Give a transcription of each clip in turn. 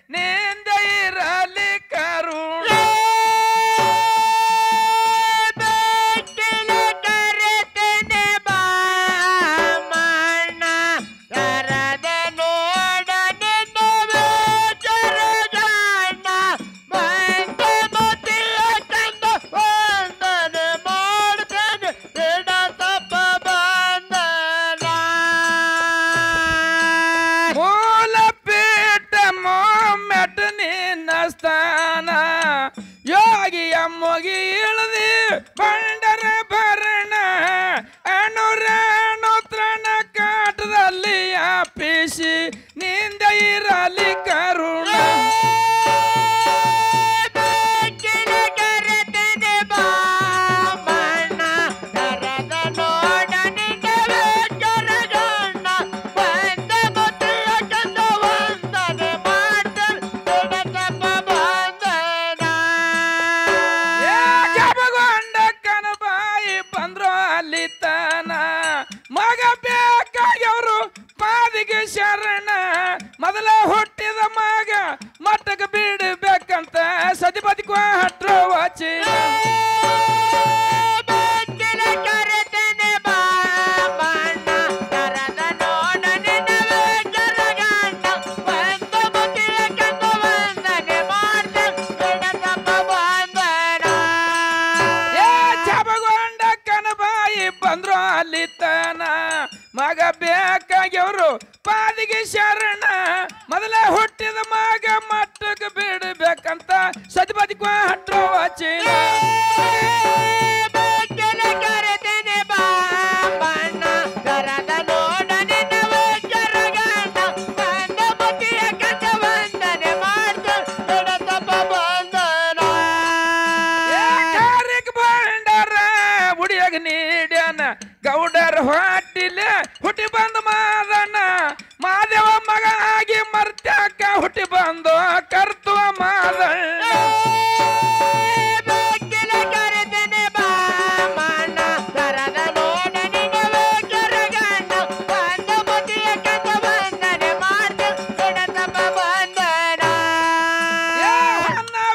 ನಿಂದ ಇರಲಿ ಕರುಣ ಯೋಗಿಯ ಮುಗಿ ಇಳದಿ ಬಂಡರ ಭರಣ ಅನುರಾಣೋತ್ರಣ ಕಾಟದಲ್ಲಿ ಅಪ್ಪಿಸಿ ನಿಂದ ಇರಲಿ ಕರುಣ ಮಗ ಬೇಕಾಗ್ಯವರು ಪಾದಿಗೆ ಶರಣ ಮೊದಲ ಹುಟ್ಟಿದ ಮಗ ಮಟ್ಟಕ್ಕೆ ಬಿಡಬೇಕಂತ ಸದಿಪದಿ ಕೊಟ್ರ ವಚನ ಬಂದ್ರು ಅಲ್ಲಿತನ ಮಗ ಬೇಕಾಗ್ಯವರು ಪಾದಿಗೆ ಶರಣ ಮೊದಲ ಹುಟ್ಟಿದ ಮಗ ಮಟ್ಟಕ್ಕೆ ಬಿಡಬೇಕಂತ ಸದಿಪದಿ ಕೊಟ್ರ ವಚನ ಗೌಡರ್ ಹೊಟ್ಟಿಲೆ ಹುಟ್ಟಿ ಬಂದು ಮಾದಣ್ಣ ಮಾದೇವ ಮಗ ಆಗಿ ಮರ್ತ್ಯಾಕ ಹುಟ್ಟಿ ಬಂದು ಕರ್ತುವ ಮಾದಣ್ಣ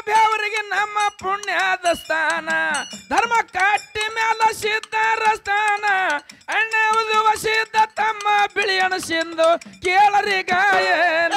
ಬೆವರಿಗೆ ನಮ್ಮ ಪುಣ್ಯದ ಸ್ಥಾನ ಧರ್ಮ ಕಟ್ಟಿ ಮ್ಯಾಲ ಸಿದ್ಧರ ಸ್ಥಾನ ಅಣ್ಣ ಉದುವ ಸಿದ್ಧ ತಮ್ಮ ಬಿಳಿಯಣ ಸಿಂಧು ಕೇಳರಿ ಗಾಯನ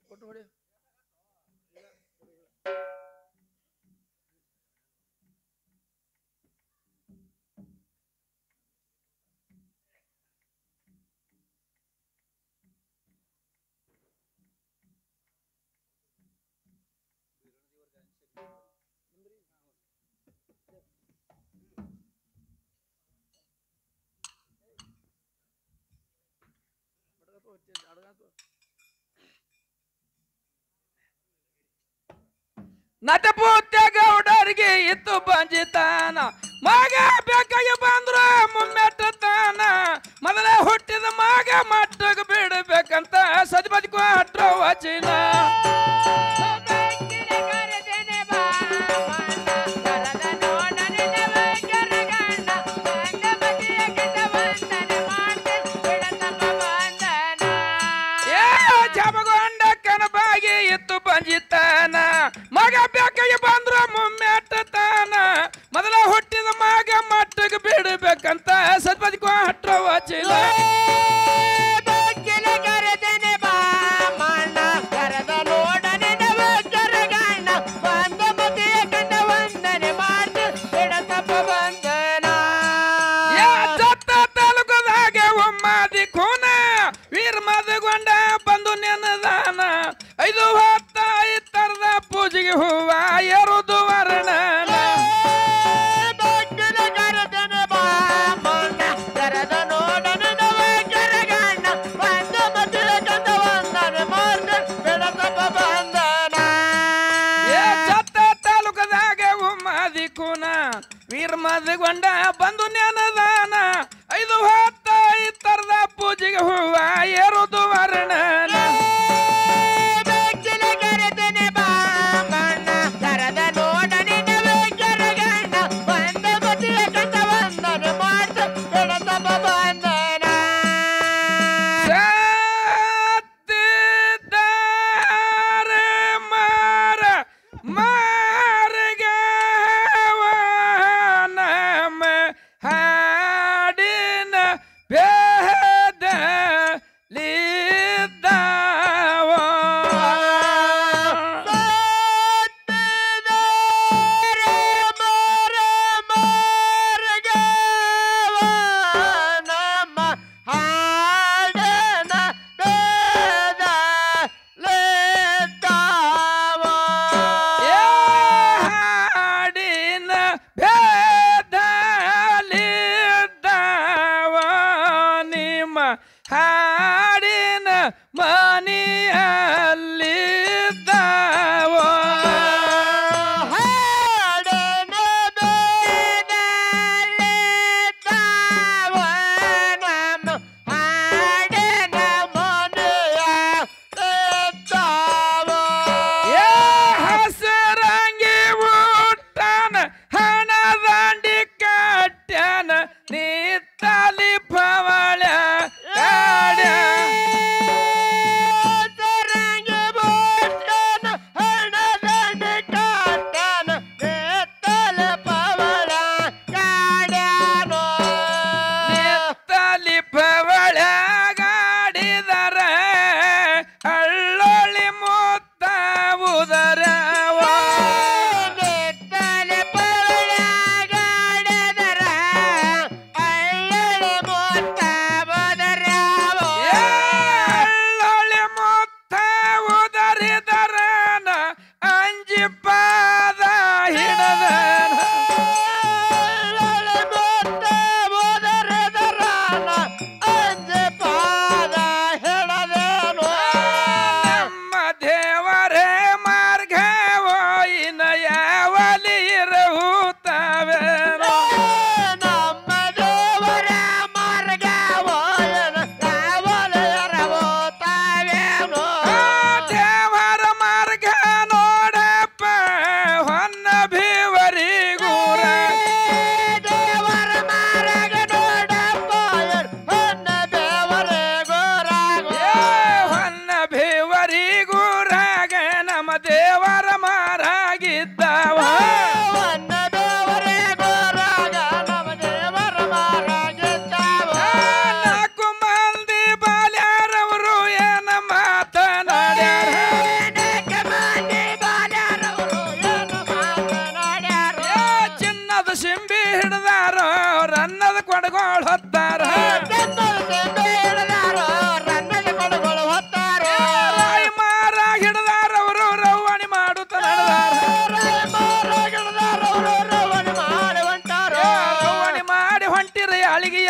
फोटो ಹೊಡೆ ನಟಪೂತ್ಯ ಗೌಡರಿಗೆ ಇತ್ತು ಬಂಜಿತಾನ ಮಗ ಬೇಕಾಗಿ ಬಂದ್ರ ಮುಮ್ಮೆಟ್ಟತಾನ ಮೊದಲ ಹುಟ್ಟಿದ ಮಗ ಮಟ್ಟಕ್ಕೆ ಬಿಡಬೇಕಂತ ಸದಿಪದಿ ಕೊಟ್ರ ವಚನ ಇತ್ತು ಬಂಜಿತಾನ ಮಗ ಬೇಕಾಗಿ ಬಂದ್ರ ಮುಮ್ಮೆಟ್ಟತಾನ ಮೊದಲ ಹುಟ್ಟಿದ ಮಗ ಮಟ್ಟಕ್ಕೆ ಬಿಡಬೇಕಂತ ಸದ್ಪ ಕೂನ ವೀರ ಮದಗೊಂಡ ಬಂದು ಜ್ಞಾನದಾನ 5 ಹೊತ್ತ ಇತ್ತರದ ಪೂಜೆಗೆ ಹೂವ ಏರುದು ವರ್ಣನ ಹಾಡಿನ ಮನೆಯಲ್ಲಿದ್ದಾವ ಹಾಡಿನ ನಮ್ಮ ಹಾಡಿನ ಮನೆಯಲ್ಲಿದ್ದಾವ ಹಸರಂಗಿ ಊಟನ ಹಣ ದಾಂಡಿ ಕಟ್ಟ್ಯಾನ ನಿತ್ತಲಿ ಪವಳ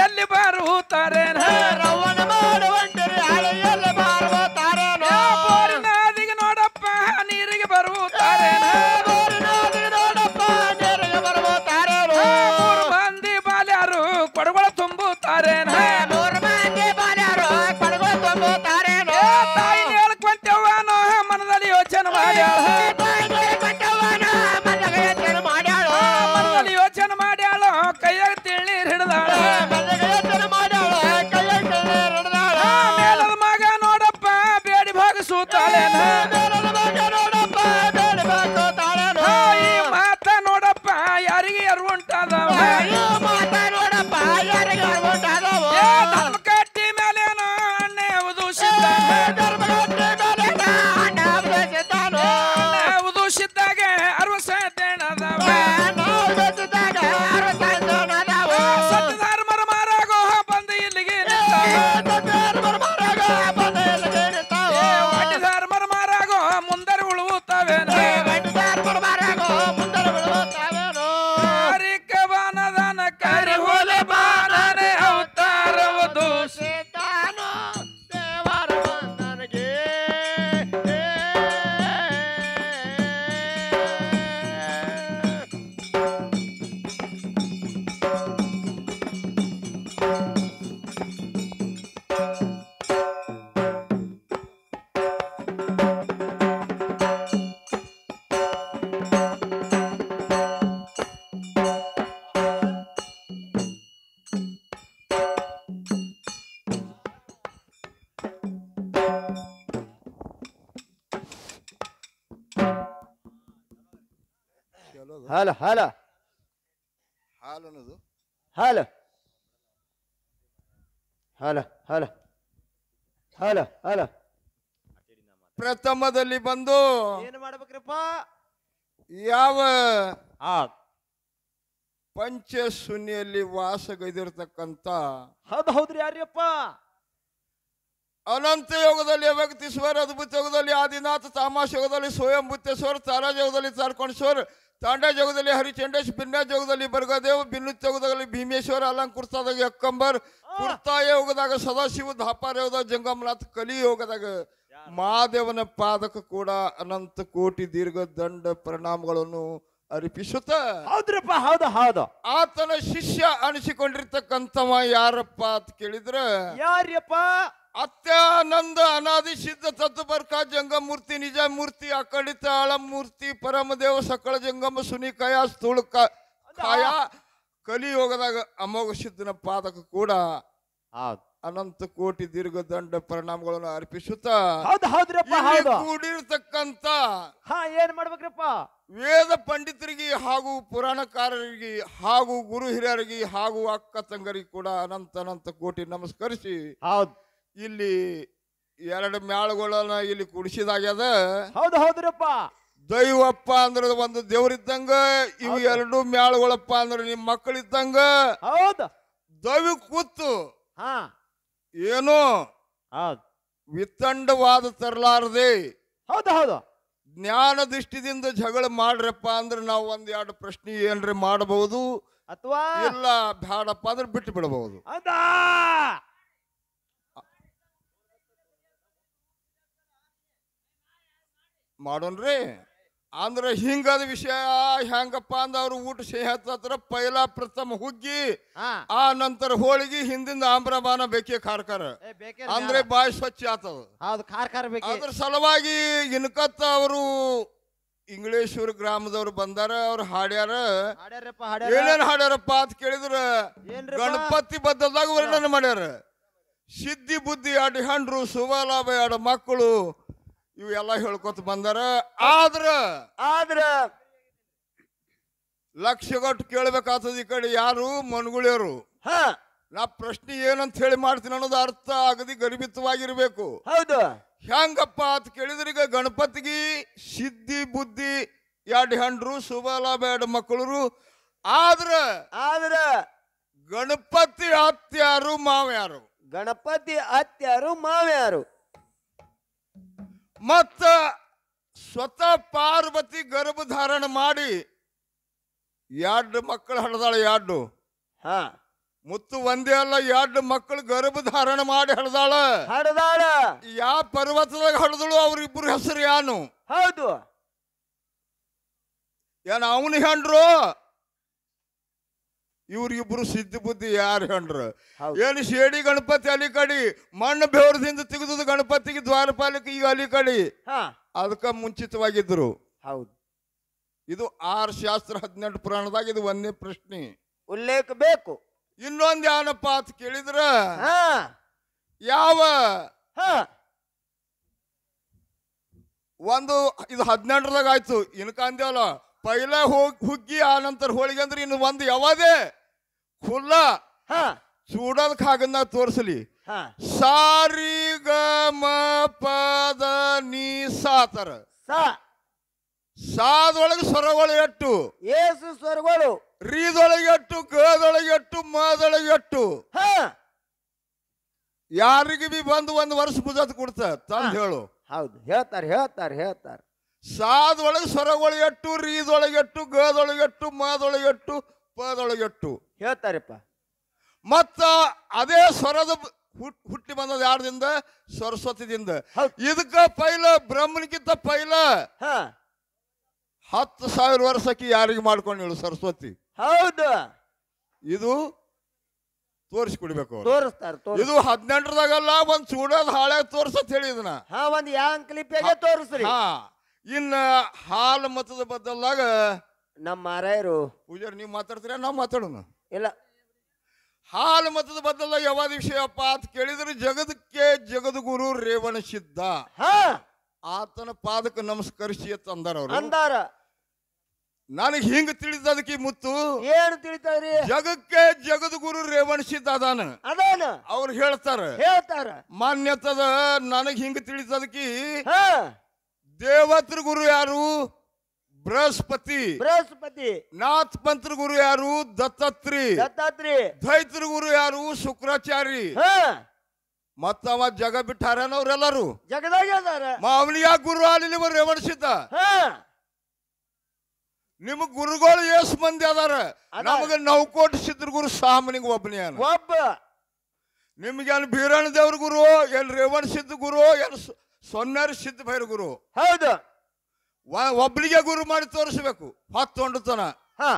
ಎಲ್ಲಿ ಬರುತ್ತಾರೆ ರವಣ ಮಾಡುವಂಟರೆ ಹಳೆಯಲ್ಲಿ ಬರುತ್ತಾರೆ ಬೋರಿನಾದಿಗೆ ನೋಡಪ್ಪ ನೀರಿಗೆ ಬರುತ್ತಾರೆ ಬೋರಿನಾದಿಗೆ ನೋಡಪ್ಪ ನೀರಿಗೆ ಬರುತ್ತಾರೆ 3 ಮಂದಿ ಬಾಲ್ಯರು ಕೊಡಗಳ ತುಂಬುತ್ತಾರೆ 3 ಮಂದಿ ಬಾಲ್ಯರು ಕೊಡಗಳ ತುಂಬುತ್ತಾರೆ ತಾಯಿ ಹೇಳ್ಕೊಂತೇವನೋ ಮನದಲ್ಲಿ ಯೋಚನೆ ಮಾಡ್ಯಾಳ ಮನದಲ್ಲಿ ಯೋಚನೆ ಮಾಡ್ಯಾಳು ಕೈಯಾಗ ತಿಳಿ ಹಿಡಿದಾಳ ಈ ಮಾತ ನೋಡಪ್ಪ ಯಾರಿಗೆ ಯಾರು ಉಂಟಾದವ ಧರ್ಮ ಕಟ್ಟಿ ಮೇಲೇನೋ ಅಣ್ಣೆ ಉದುಸಿದ್ದಾಗ 60 ಸೆಂಟೇಣದವ ಸತ್ಯಧರ್ಮರ ಮಾರಾಗೋ ಬಂದು ಇಲ್ಲಿಗೆ ಧರ್ಮರ ಮಾರಾಗೋ ಮುಂದರೆ ಉಳುವುತ್ತವೆ ಹರಿಕ ಹಾಲ ಹಾಲು ಅನ್ನೋದು ಹಾಲ ಹಾಲ ಹಾಲ ಹಾಲ ಹಾಲ ಪ್ರಥಮದಲ್ಲಿ ಬಂದು ಏನು ಮಾಡ್ಬೇಕ್ರಪ್ಪ? ಯಾವ ಆ ಪಂಚಶೂನ್ಯಲ್ಲಿ ವಾಸಗೈದಿರ್ತಕ್ಕಂಥ ಹೌದ್ರಿ ಯಾರ್ಯಪ್ಪ? ಅನಂತ ಯೋಗದಲ್ಲಿ ವ್ಯಕ್ತಿಶ್ವರ ಅದ್ಭುತ ಯೋಗದಲ್ಲಿ ಆದಿನಾಥ ತಾಮಾಶ ಯೋಗದಲ್ಲಿ ಸ್ವಯಂ ಭೂತೇಶ್ವರ ತಾರಾಜ ಯೋಗದಲ್ಲಿ ತಾರ್ಕೊಂಡೇಶ್ವರ ತಾಂಡ ಯೋಗದಲ್ಲಿ ಹರಿಚಂಡೇಶ್ ಬಿನ್ಯಾಜ ಯೋಗದಲ್ಲಿ ಬರ್ಗದೇವ್ ಬಿನ್ನುತ್ ಯೋಗದಲ್ಲಿ ಭೀಮೇಶ್ವರ ಅಲಂಕೃತದಾಗ ಎಕ್ಕಂಬರ್ ಕುರ್ತಾಯ ಯೋಗದಾಗ ಸದಾಶಿವ ಧಾಪಾರ ಯೋಗದಾಗ ಜಂಗಮನಾಥ್ ಕಲಿ ಯೋಗದಾಗ ಮಹಾದೇವನ ಪಾದಕ ಕೂಡ ಅನಂತ ಕೋಟಿ ದೀರ್ಘ ದಂಡ ಪರಿಣಾಮಗಳನ್ನು ಅರ್ಪಿಸುತ್ತ ಹೌದ್ರಪ್ಪ. ಹೌದು ಹೌದು. ಆತನ ಶಿಷ್ಯ ಅನಿಸಿಕೊಂಡಿರ್ತಕ್ಕಂಥವ ಯಾರಪ್ಪ ಅಂತ ಕೇಳಿದ್ರ ಯಾರ್ಯಪ್ಪ? ಅತ್ಯಾನಂದ ಅನಾದಿ ಸಿದ್ಧ ತತ್ವರ್ಕ ಜಂಗಮೂರ್ತಿ ನಿಜ ಮೂರ್ತಿ ಅಖಂಡಿತ ಆಳಮೂರ್ತಿ ಪರಮದೇವ ಸಕಳ ಜಂಗಮ ಸುನಿಕಾಯ ಸ್ಥೂಳ ಕಾಯ ಕಲಿಯೋಗದಾಗ ಅಮೋಘ ಸಿದ್ಧನ ಪಾದಕ ಕೂಡ ಅನಂತ ಕೋಟಿ ದೀರ್ಘ ದಂಡ ಪರಿಣಾಮಗಳನ್ನು ಅರ್ಪಿಸುತ್ತ ಕೂಡಿರ್ತಕ್ಕಂಥ ಏನ್ ಮಾಡ್ಬೇಕ್ರಪ್ಪ? ವೇದ ಪಂಡಿತರಿಗೆ ಹಾಗೂ ಪುರಾಣಕಾರರಿಗೆ ಹಾಗೂ ಗುರು ಹಿರಿಯರಿಗೆ ಹಾಗೂ ಅಕ್ಕ ತಂಗರಿಗೆ ಕೂಡ ಅನಂತ ಅನಂತ ಕೋಟಿ ನಮಸ್ಕರಿಸಿ ಇಲ್ಲಿ ಎರಡು ಮ್ಯಾಳುಗಳನ್ನ ಇಲ್ಲಿ ಕುಡಿಸಿದಾಗ್ಯದ. ಹೌದ್ರಪ್ಪ. ದೈವಪ್ಪ ಅಂದ್ರೆ ಒಂದು ದೇವ್ರಿದ್ದಂಗ, ಇವು ಎರಡು ಮ್ಯಾಳುಗಳಪ್ಪ ಅಂದ್ರೆ ನಿಮ್ ಮಕ್ಕಳಿದ್ದಂಗ. ಹೌದು. ದೈವ ಕೂತು ಏನೋ ವಿತಂಡವಾದ ತರಲಾರದೆ ಹೌದು ಜ್ಞಾನ ದೃಷ್ಟಿದಿಂದ ಜಗಳ ಮಾಡ್ರಪ್ಪ ಅಂದ್ರೆ ನಾವು ಒಂದ್ ಎರಡು ಪ್ರಶ್ನೆ ಏನ್ರಿ ಮಾಡಬಹುದು ಅಥವಾ ಇಲ್ಲ ಬ್ಯಾಡಪ್ಪ ಅಂದ್ರೆ ಬಿಟ್ಟು ಬಿಡಬಹುದು. ಮಾಡೋನ್ರಿ ಅಂದ್ರೆ ಹಿಂಗಾದ ವಿಷಯ ಹೆಂಗಪ್ಪ ಅಂದ ಅವ್ರು ಊಟ ಸೇಹತ್ರ ಪೈಲಾ ಪ್ರಥಮ ಹುಗ್ಗಿ ಆ ನಂತರ ಹೋಳಿಗೆ ಹಿಂದಿಂದ ಆಮ್ರಮಾನ ಬೇಕೇ ಕಾರ್ಕಾರ ಅಂದ್ರೆ ಬಾಯಿ ಸ್ವಚ್ಛ ಆತದ. ಅದ್ರ ಸಲುವಾಗಿ ಇನ್ಕತ್ತ ಅವರು ಇಂಗ್ಲೇಶ್ವರ ಗ್ರಾಮದವ್ರು ಬಂದಾರ. ಅವ್ರು ಹಾಡ್ಯಾರ. ಏನೇನ್ ಹಾಡ್ಯಾರಪ್ಪ ಅಂತ ಕೇಳಿದ್ರ ಗಣಪತಿ ಬದ್ಧದಾಗ ವರ್ಣನೆ ಮಾಡ್ಯಾರ. ಸಿದ್ಧಿ ಬುದ್ಧಿ ಎರಡು ಹೆಂಡ್ರು ಸುಬಲಾಭ ಎರಡು ಮಕ್ಕಳು ಇವೆಲ್ಲ ಹೇಳ್ಕೊತ ಬಂದಾರ. ಆದ್ರ ಲಕ್ಷಗಟ್ಟು ಕೇಳ್ಬೇಕಾಗ್ತದ. ಈ ಕಡೆ ಯಾರು ಮನ್ಗುಳಿಯರು ನಾ ಪ್ರಶ್ನೆ ಏನಂತ ಹೇಳಿ ಮಾಡ್ತೀನಿ ಅನ್ನೋದು ಅರ್ಥ ಆಗದಿ ಗರಿಬಿತವಾಗಿರ್ಬೇಕು. ಹೌದು. ಹೆಂಗಪ್ಪ ಅಂತ ಕೇಳಿದ್ರೆ ಈಗ ಗಣಪತಿಗೆ ಸಿದ್ಧಿ ಬುದ್ಧಿ ಎರಡು ಹೆಂಡ್ರು ಸುಬಲಾಭ ಎರಡು ಮಕ್ಕಳು. ಆದ್ರ ಗಣಪತಿ ಅತ್ಯಾರು ಮಾವ್ಯಾರು? ಗಣಪತಿ ಅತ್ಯಾರು ಮಾವ್ಯಾರು? ಮತ್ತ ಸ್ವತಃ ಪಾರ್ವತಿ ಗರ್ಭಧಾರಣ ಮಾಡಿ ಎರಡು ಮಕ್ಕಳು ಹಡ್ದಾಳ. ಎರಡು ಮುತ್ತು ಒಂದೇ ಅಲ್ಲ, ಎರಡು ಮಕ್ಕಳು ಗರ್ಭಧಾರಣ ಮಾಡಿ ಹಡ್ದಾಳ. ಯಾವ ಪರ್ವತದಾಗ ಹಡ್ದಳು? ಅವ್ರಿಬ್ರು ಹೆಸರು ಯಾನು? ಹೌದು. ಏನ್ ಅವನು ಹೆಂಡ್ರು? ಇವ್ರಿಬ್ರು ಸಿದ್ಧ ಬುದ್ಧಿ ಯಾರು ಹೆಂಡ್ರು? ಏನು ಶೇಡಿ ಗಣಪತಿ ಅಲಿ ಕಡಿ, ಮಣ್ಣು ಬೆವರದಿಂದ ತೆಗೆದು ಗಣಪತಿಗೆ ದ್ವಾರಪಾಲಕ ಈಗ ಅಲಿ ಕಡಿ. ಅದಕ್ಕ ಮುಂಚಿತವಾಗಿದ್ರು. ಹೌದು. ಇದು 6 ಶಾಸ್ತ್ರ 18 ಪುರಾಣದಾಗ ಇದು ಒಂದೇ ಪ್ರಶ್ನೆ ಉಲ್ಲೇಖ ಬೇಕು. ಇನ್ನೊಂದು ಏನಪ್ಪ ಅಂತ ಕೇಳಿದ್ರ ಯಾವ ಒಂದು ಇದು 18ದಾಗ ಆಯ್ತು. ಇನ್ಕ ಅಂದೇವಲ್ಲ ಪೈಲ ಹುಗ್ಗಿ ಆ ನಂತರ ಹೋಳಿಗೆ ಅಂದ್ರೆ ಇನ್ನು ಒಂದು ಯಾವದೇ ಖುಲ್ಲ ಚೂಡದ ಕಾಗನ್ನ ತೋರಿಸಲಿ. ಸಾರಿ ಗ ಮ ಪದ ನೀ ಸಾತರ ಸಾದೊಳಗೆ ಸ್ವರಗಳು ಎಟ್ಟು, ಏಸು ಸ್ವರಗಳು, ರೀದೊಳಗೆ ಎಟ್ಟು, ಗದೊಳಗೆ ಎಟ್ಟು, ಮದೊಳಗೆ ಎಟ್ಟು. ಯಾರಿಗೆ ಬಿ ಬಂದು ಒಂದು ವರ್ಷ ಮುಜತ್ ಕೊಡ್ತ ತಂದು ಹೇಳು. ಹೌದು, ಹೇಳ್ತಾರೆ. ಸಾದೊಳಗೆ ಸ್ವರಗಳು ಎಟ್ಟು, ರೀದೊಳಗೆಟ್ಟು, ಗದೊಳಗೆಟ್ಟು, ಮದೊಳಗೆಟ್ಟು, ಪದೊಳಗೆಟ್ಟು ಹೇಳ್ತಾರಪ್ಪ. ಮತ್ತ ಅದೇ ಸ್ವರದ ಹುಟ್ಟಿ ಬಂದದ ಯಾರದಿಂದ? ಸರಸ್ವತಿದಿಂದ. ಇದಕ್ಕ ಪೈಲ ಬ್ರಹ್ಮನಿಗಿಂತ ಪೈಲ 10,000 ವರ್ಷಕ್ಕೆ ಯಾರಿಗೆ ಮಾಡ್ಕೊಂಡು ಹೇಳು ಸರಸ್ವತಿ. ಹೌದು. ಇದು ತೋರಿಸ್ಕೊಡ್ಬೇಕು. ತೋರಿಸ್ತಾರೆ. ಇದು 18ರದಾಗಲ್ಲ, ಒಂದ್ ಚೂಡದ ಹಾಳೆ ತೋರ್ಸತ್ ಹೇಳಿದನ. ಒಂದ್ ಯಾಂಗ್ ಕ್ಲಿಪ್ಪಿಗೆ ತೋರಿಸ್ರಿ. ಇನ್ನ ಹಾಲು ಮತದ ಬದಲಾಗ ನಮ್ಮ ಮಾರಾಯರು ಪೂಜಾರಿ ನೀವು ಮಾತಾಡ್ತೀರ, ನಾವು ಮಾತಾಡೋಣ. ಇಲ್ಲ, ಹಾಲು ಮತದ ಬದಲಾಗ ಯಾವ್ದು ವಿಷಯಪ್ಪ ಅಂತ ಕೇಳಿದ್ರೆ ಜಗದಕ್ಕೆ ಜಗದ್ಗುರು ರೇವಣ ಸಿದ್ಧ ಆತನ ಪಾದಕ್ಕೆ ನಮಸ್ಕರಿಸಿ ಅಂತ ಅಂದಾರ ಅವರು. ನನಗೆ ಹಿಂಗ ತಿಳಿದದಕ್ಕೆ ಮುತ್ತು ಏನು ತಿಳಿತಾವ್ರಿ? ಜಗಕ್ಕೆ ಜಗದ ಗುರು ರೇವಣಿಸಿದ್ದ ಅದಾನ. ಅದಾನ ಅವ್ರು ಹೇಳ್ತಾರ ಹೇಳ್ತಾರ. ಮಾನ್ಯತದ ನನಗ್ ಹಿಂಗ ತಿಳಿದದಕ್ಕೆ ಹಾ ದೇವತ್ರ ಗುರು ಯಾರು? ಬೃಹಸ್ಪತಿ. ಬೃಹಸ್ಪತಿ. ನಾಥ್ ಪಂತ್ರ ಗುರು ಯಾರು? ದತ್ತಾತ್ರಿ. ದತ್ತಾತ್ರಿ. ದ್ವೈತ್ರ ಗುರು ಯಾರು? ಶುಕ್ರಾಚಾರಿ. ಹಾ ಮತ್ತವ ಜಗ ಬಿಟ್ಟಾರನ ಅವ್ರೆಲ್ಲರೂ. ಜಗದಾಗ ಅದಾರ. ಅವನಿಯ ಗುರು ಅಲ್ಲಿ ರೇವಣಿಸಿದ್ದ. ಹಾ ನಿಮಗ್ ಗುರುಗಳು ಎಸ್ ಮಂದಿ ಅದಾರ? ನಮಗ ನೌಕೋಟಿ ಸಿದ್ರ ಗುರು ಸಾಮನಿಗೆ ಒಬ್ಬನೇ ಒಬ್ಬ. ನಿಮ್ಗೇನು ಬೀರಣ್ಣ ದೇವ್ರ ಗುರು, ಏನ್ ರೇವಣ ಸಿದ್ಧ ಗುರು, ಏನ್ ಸೊನ್ನೆರ ಸಿದ್ಧ ಭೈರ ಗುರು? ಹೌದು. ಒಬ್ಳಿಗೆ ಗುರು ಮಾಡಿ ತೋರಿಸ್ಬೇಕು ಹೊತ್ತೊಂಡತನ. ಹಾ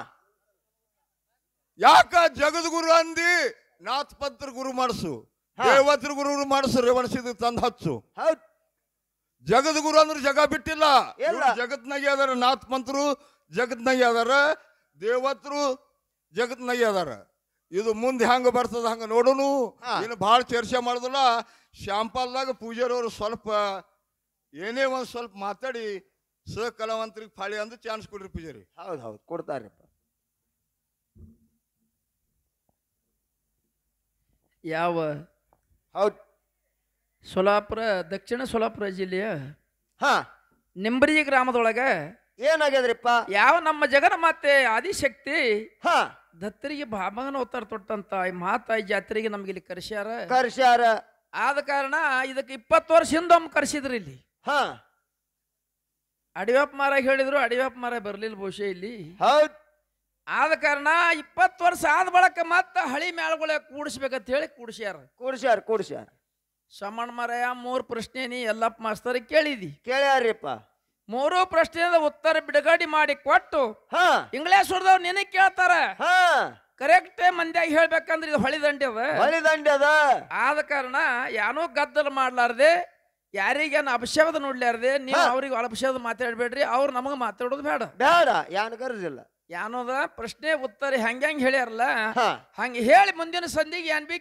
ಯಾಕ ಜಗದ ಗುರು ಅಂದಿ? ನಾಥ್ ಪಂತ್ರ ಗುರು ಮಾಡಿಸು, ದೇವತ್ರ ಗುರು ಮಾಡಿಸು, ರೇವಣ ಸಿದ್ಧ ತಂದು ಹಚ್ಚು. ಹೌದು. ಜಗದ ಗುರು ಅಂದ್ರೆ ಜಗ ಬಿಟ್ಟಿಲ್ಲ. ಜಗತ್ನಾಗೆ ಅದಾರ. ನಾಥ್ ಪಂತ್ರು ಜಗತ್ನಾಗೆ ಅದಾರ, ದೇವತ್ರು ಜಗತ್ನಾಗೆ ಅದಾರ. ಇದು ಮುಂದೆ ಹೆಂಗ ಬರ್ತದ ಹಂಗ ನೋಡೋನು. ಇನ್ನು ಬಹಳ ಚರ್ಚೆ ಮಾಡುದಿಲ್ಲ. ಶಾಂಪಾಲ್ದಾಗ ಪೂಜಾರವರು ಸ್ವಲ್ಪ ಏನೇ ಒಂದ್ ಸ್ವಲ್ಪ ಮಾತಾಡಿ ಕಲಾವಂತರಿಗೆ ಫಾಳಿ ಅಂದ್ ಚಾನ್ಸ್ ಕೊಡ್ರಿ ಪೂಜಾರಿ. ಹೌದು ಹೌದು ಕೊಡ್ತಾರಪ್ಪ. ಯಾವ? ಹೌದು. ಸೊಲ್ಲಾಪುರ, ದಕ್ಷಿಣ ಸೊಲ್ಲಾಪುರ ಜಿಲ್ಲೆಯ ಹಾ ನಿಂಬರಿ ಗ್ರಾಮದೊಳಗ ಏನಾಗ್ಯದ್ರಿಪ್ಪ? ಯಾವ ನಮ್ಮ ಜಗನ್ಮಾತೆ ಆದಿಶಕ್ತಿ ಹಾ ದತ್ತರಿಗೆ ಬಾಬಾನ ಅವತಾರ ತೊಟ್ಟಂತ ಈ ಮಹಾತಾಯಿ ಜಾತ್ರೆಗೆ ನಮ್ಗೆ ಇಲ್ಲಿ ಕರ್ಸ್ಯಾರ. ಆದ ಕಾರಣ ಇದಕ್ಕೆ 20 ವರ್ಷ ಹಿಂದೊಮ್ಮೆ ಕರ್ಸಿದ್ರಿ ಇಲ್ಲಿ. ಹಾ ಅಡಿಯಪ್ಪ ಮಾರ ಹೇಳಿದ್ರು, ಅಡಿಯಪ್ಪ ಮಾರ ಬರ್ಲಿಲ್ಲ ಬಹುಶಃ ಇಲ್ಲಿ. ಹೌದು. ಆದ ಕಾರಣ 20 ವರ್ಷ ಆದ ಬಳಕ ಮತ್ತ ಹಳಿ ಮೇಳಗಳ ಕೂಡಿಸ್ಬೇಕಂತ ಹೇಳಿ ಕೂಡ್ಸ್ಯಾರ. ಸಮ್ಮಣ್ಣ ಮಾರಾಯ 3 ಪ್ರಶ್ನೆ ನೀ ಎಲ್ಲಪ್ಪ ಮಾಸ್ತರ್ ಕೇಳಿದಿ. ಕೇಳ್ಯಾರಿಪ್ಪ. 3 ಪ್ರಶ್ನೆದ ಉತ್ತರ ಬಿಡುಗಡೆ ಮಾಡಿ ಕೊಟ್ಟು ಹಾ ಇಂಗ್ಲೇಶ್ವರದವ್ರು ನಿನಗೆ ಕೇಳ್ತಾರ. ಹಾ ಕರೆಕ್ಟ್ ಮಂದ್ಯಾಗ ಹೇಳ್ಬೇಕಂದ್ರೆ ಇದು ಹೊಳಿದಂಡೆ ಅದ. ಆದ ಕಾರಣ ಏನೋ ಗದ್ದಲ ಮಾಡ್ಲಾರ್ದೆ, ಯಾರಿಗೇನು ಅಪಶಬ್ದ ನೋಡ್ಲಾರ್ದೆ ನೀವು ಅವ್ರಿಗೆ ಅಪಶಬ್ದ ಮಾತಾಡ್ಬೇಡ್ರಿ. ಅವ್ರು ನಮಗೆ ಮಾತಾಡೋದು ಬೇಡ. ಯಾನು ಕರ್ಸಿಲ್ಲ. ಯಾನೋದ ಪ್ರಶ್ನೆ ಉತ್ತರ ಹೆಂಗ್ ಹೇಳ್ಯಾರಲ್ಲ ಹಂಗ ಹೇಳಿ ಮುಂದಿನ ಸಂಧಿಗೆ ಏನ್ ಬಿ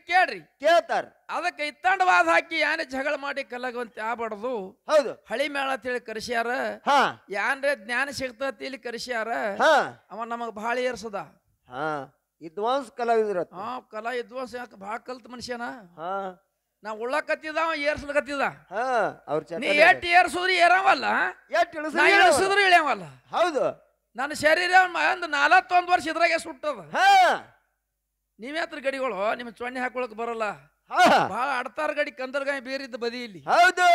ಕೇಳ್ತಾರ. ಅದಕ್ಕೆ ಇತ್ತಂಡವಾದ ಹಾಕಿ ಯಾನೇ ಜಗಳ ಮಾಡಿ ಕಲಗಂತ ಆಗ್ಬಾರ್ದು. ಹೌದು. ಹಳಿ ಮೇಳ ಅಂತೇಳಿ ಕರ್ಸ್ಯಾರ. ಯಾನ್ರೆ ಜ್ಞಾನ ಸಿಗ್ತತಿ ಇಲ್ಲಿ ಕರ್ಸ್ಯಾರ. ಅವ ನಮಗ್ ಭಾಳ ಏರ್ಸದ. ವಿದ್ವಾಂಸ ಕಲಾವಿದ್ರ. ಕಲಾ ವಿದ್ವಾಂಸ ಯಾಕೆ ಭಾಳ ಕಲ್ತ ಮನುಷ್ಯನ. ನಾ ಉಳ್ಳಕತ್ತಿದ ಅವ ಏರ್ಸ್ಲಕತ್ತಿದ. ನೀ ಎಟ್ ಏರ್ಸುದ್ರಿ ಏರಾವಲ್ಲ, ಇಳಿಸಿದ್ರು ಇಳಿಯವಲ್ಲ. ಹೌದು. ನನ್ನ ಶರೀರ ಒಂದು 41 ವರ್ಷ ಇದ್ರಾಗೆ ಸುಟ್ಟದ. ನೀವ್ಯಾತ್ರ ಗಡಿಗಳು ನಿಮ್ ಚೊಣ್ಣೆ ಹಾಕೊಳಕ್ ಬರಲ್ಲ. ಬಹಳ ಅಡ್ತಾರ ಗಡಿ ಕಂದರ್ಗಾಯಿ ಬೇರಿದ್ದ ಬದಿ ಇಲ್ಲಿ. ಹೌದು.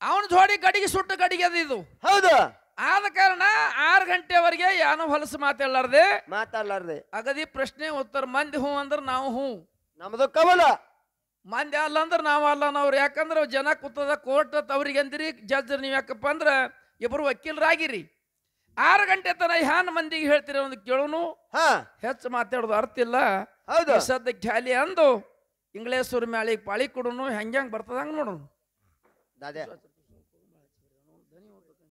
ಅವನ ಜೋಡಿ ಗಡಿಗೆ ಸುಟ್ಟ ಗಡಿಗೆ ಅದು ಇದು. ಹೌದು. ಆದ ಕಾರಣ 6 ಗಂಟೆವರೆಗೆ ಏನೋ ಹೊಲಸು ಮಾತಾಡ್ಲಾರ್ದೆ ಅಗದಿ ಪ್ರಶ್ನೆ ಉತ್ತರ. ಮಂದಿ ಹೂ ಅಂದ್ರ ನಾವು ಹೂ, ನಮ್ದು ಕಮಲ. ಮಂದಿ ಅಲ್ಲ ಅಂದ್ರ ನಾವು ಅಲ್ಲ ಅನ್ನೋರು. ಯಾಕಂದ್ರ ಜನ ಕೂತದ ಕೋರ್ಟ್ ಅವ್ರಿಗೆ ಅಂದಿರಿ, ಜಡ್ಜ್ ನೀವ್ ಯಾಕಪ್ಪ ಅಂದ್ರ ಇಬ್ಬರು ವಕೀಲರಾಗಿರಿ. 6 ಗಂಟೆ ತನ ಹ್ಯಾನ್ ಮಂದಿಗೆ ಹೇಳ್ತೀರ ಒಂದು ಕೇಳುನು. ಹೆಚ್ಚು ಮಾತಾಡೋದು ಅರ್ಥ ಇಲ್ಲ. ಸದ್ಯಕ್ಕೆ ಖಾಲಿ ಅಂದು ಇಂಗ್ಲೇಶ್ವರ ಮ್ಯಾಳಿಗೆ ಪಾಳಿ ಕೊಡುನು. ಹೆಂಗ್ ಬರ್ತದ ಹಂಗ ನೋಡುನು.